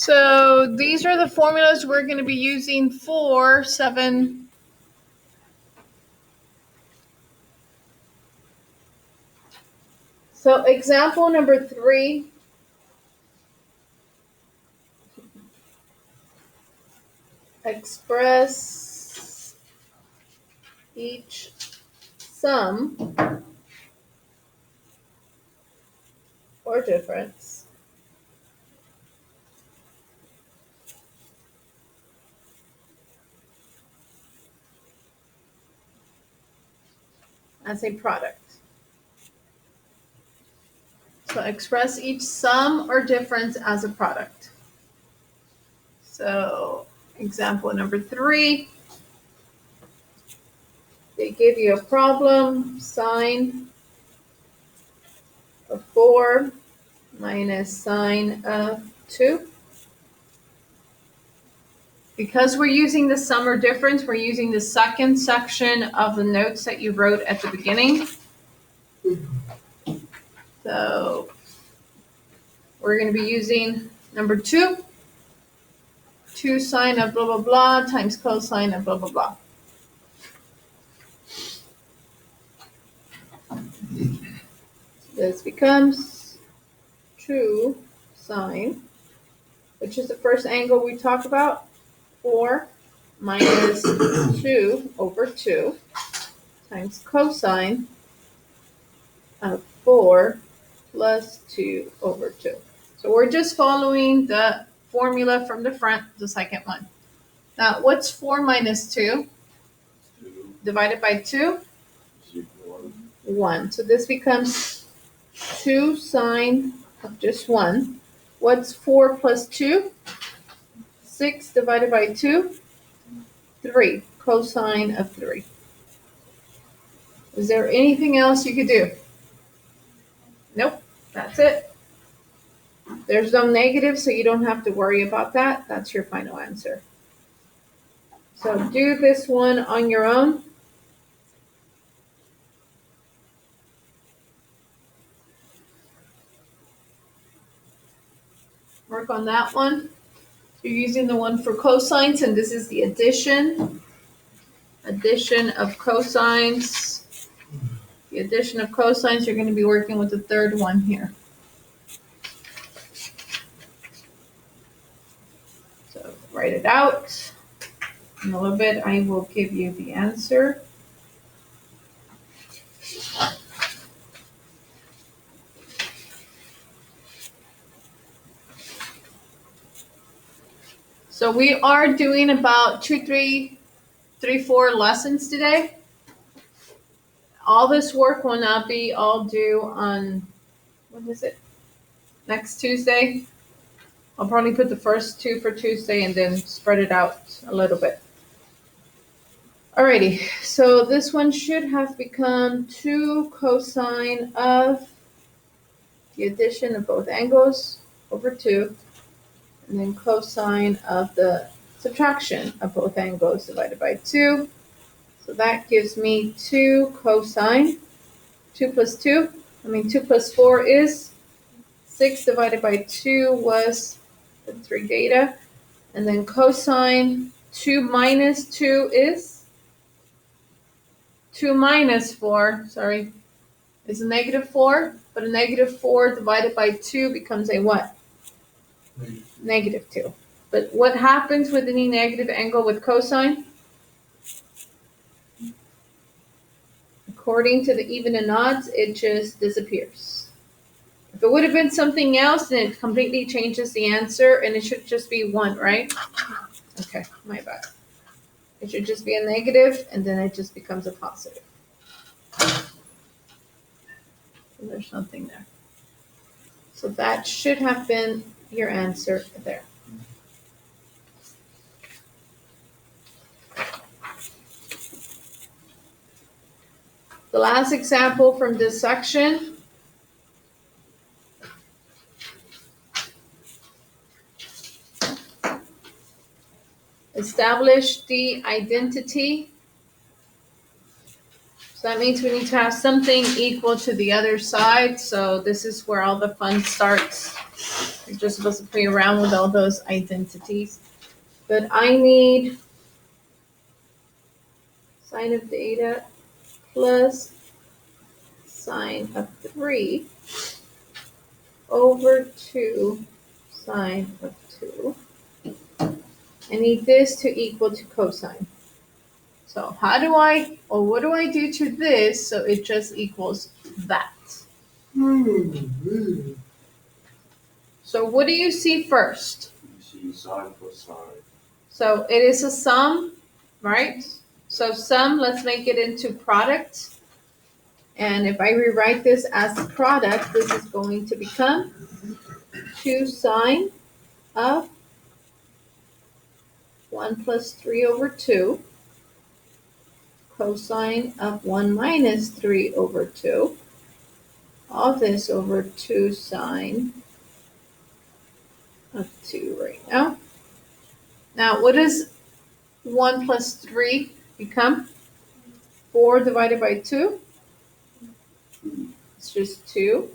So these are the formulas we're going to be using for 7. So example number 3. Express each sum or difference as a product. So express each sum or difference as a product. So example number 3, they give you a problem, sine of 4 minus sine of 2. Because we're using the sum or difference, we're using the second section of the notes that you wrote at the beginning. So we're going to be using number 2, 2 sine of blah, blah, blah times cosine of blah, blah, blah. This becomes 2 sine, which is the first angle we talked about, 4 minus 2 over 2 times cosine of 4 plus 2 over 2. So we're just following the formula from the front, the second one. Now, what's 4 minus 2? 2 divided by 2? is equal to 1. So this becomes 2 sine of just 1. What's 4 plus 2? 6 divided by 2? 3. Cosine of 3. Is there anything else you could do? Nope, that's it. There's no negative, so you don't have to worry about that. That's your final answer. So do this one on your own. Work on that one. You're using the one for cosines, and this is the addition. Addition of cosines. The addition of cosines, you're going to be working with the third one here. So write it out. In a little bit, I will give you the answer. So we are doing about 2, 3, 4 lessons today. All this work will not be all due on, what is it? Next Tuesday. I'll probably put the first 2 for Tuesday and then spread it out a little bit. Alrighty, so this one should have become 2 cosine of the addition of both angles over 2, and then cosine of the subtraction of both angles divided by 2. So that gives me 2 cosine. 2 plus 4 is 6 divided by 2 was 3 beta. And then cosine 2 minus 2 is 2 minus 4, is a negative 4, but a negative 4 divided by 2 becomes a what? Negative 2. But what happens with any negative angle with cosine? According to the even and odds, it just disappears. If it would have been something else, then it completely changes the answer, and it should just be 1, right? Okay, my bad. It should just be a negative, and then it just becomes a positive. So there's nothing there. So that should have been your answer there. The last example from this section. Establish the identity. So that means we need to have something equal to the other side. So this is where all the fun starts. You're just supposed to play around with all those identities. But I need sine of theta plus sine of 3 over 2 sine of 2. I need this to equal to cosine. So what do I do to this so it just equals that? So what do you see first? You see sine plus sine. So it is a sum, right? So sum, let's make it into product. And if I rewrite this as product, this is going to become 2 sine of 1 plus 3 over 2 cosine of 1 minus 3 over 2. All this over 2 sine of 2 right now. Now, what does 1 plus 3 become? 4 divided by 2? It's just 2.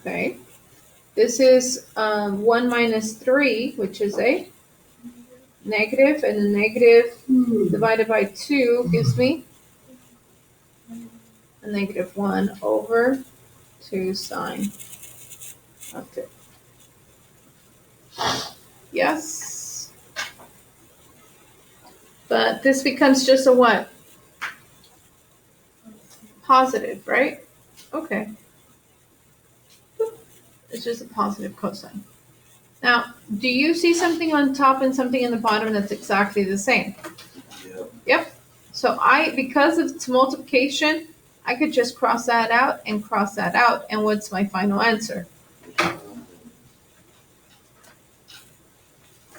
Okay. This is 1 minus 3, which is a negative, and a negative divided by 2 gives me a negative 1 over 2 sine of 2. Yes? But this becomes just a what? Positive, right? Okay. It's just a positive cosine. Now, do you see something on top and something in the bottom that's exactly the same? Yep. Yep. So because of its multiplication, I could just cross that out and cross that out. And what's my final answer?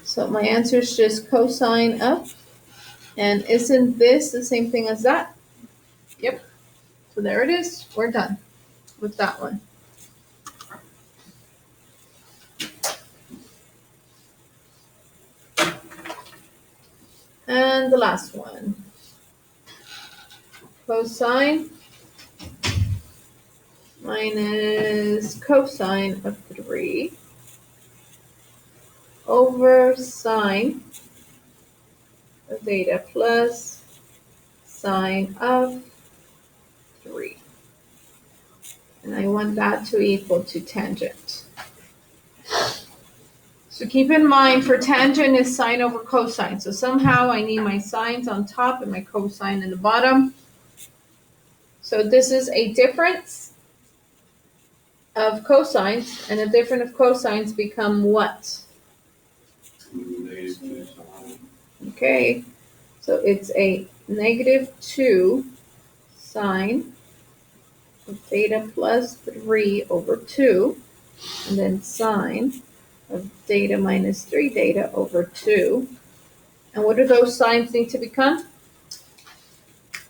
So my answer is just cosine of, and isn't this the same thing as that? Yep. So there it is. We're done with that one. And the last one. Cosine minus cosine of 3 over sine of theta plus sine of 3. And I want that to equal to tangent. So keep in mind, for tangent is sine over cosine. So somehow I need my sines on top and my cosine in the bottom. So this is a difference of cosines, and a difference of cosines become what? Negative 2 sine. Okay, so it's a negative 2 sine of theta plus 3 over 2, and then sine of theta minus 3 theta over 2. And what do those signs need to become?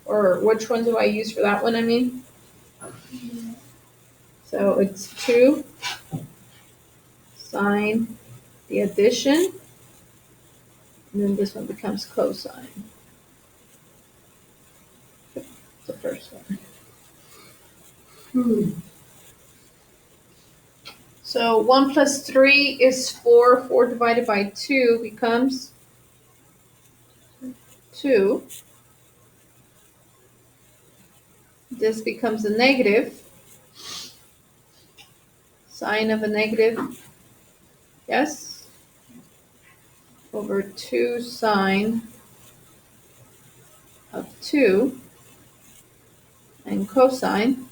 Or which one do I use for that one, I mean? So it's 2 sine the addition, and then this one becomes cosine. The first one. So 1 plus 3 is 4. 4 divided by 2 becomes 2. This becomes a negative. Sine of a negative, yes? Over 2 sine of 2. And cosine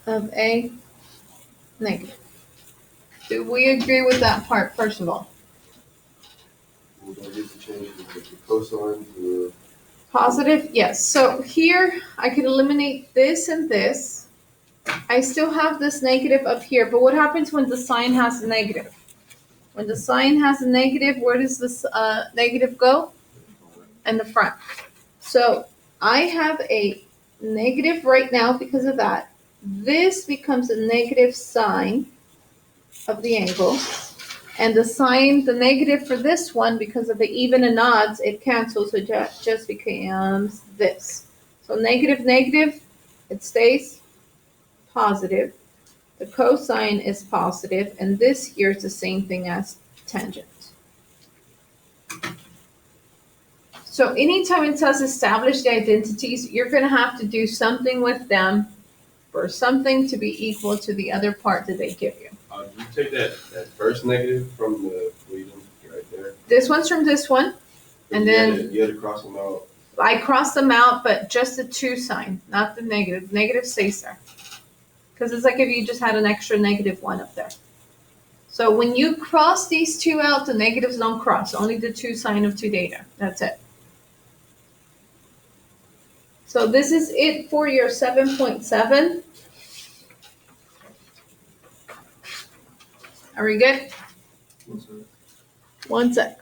of a negative. Do we agree with that part, first of all? Well, do I get to change the cosine to Positive, yes. So here I can eliminate this and this. I still have this negative up here, but what happens when the sign has a negative? When the sign has a negative, where does this negative go? In the front. So I have a negative right now because of that. This becomes a negative sine of the angle. And the sign, the negative for this one, because of the even and odds, it cancels, so it just becomes this. So negative, negative, it stays positive. The cosine is positive, and this here is the same thing as tangent. So anytime it says establish the identities, you're going to have to do something with them for something to be equal to the other part that they give you. You take that first negative from the equation right there. This one's from this one, and then you had to cross them out. I crossed them out, but just the 2 sign, not the negative. Negative stays there. Because it's like if you just had an extra negative 1 up there. So when you cross these 2 out, the negatives don't cross. Only the 2 sign of 2 data. That's it. So this is it for your 7.7. Are we good? 1 sec.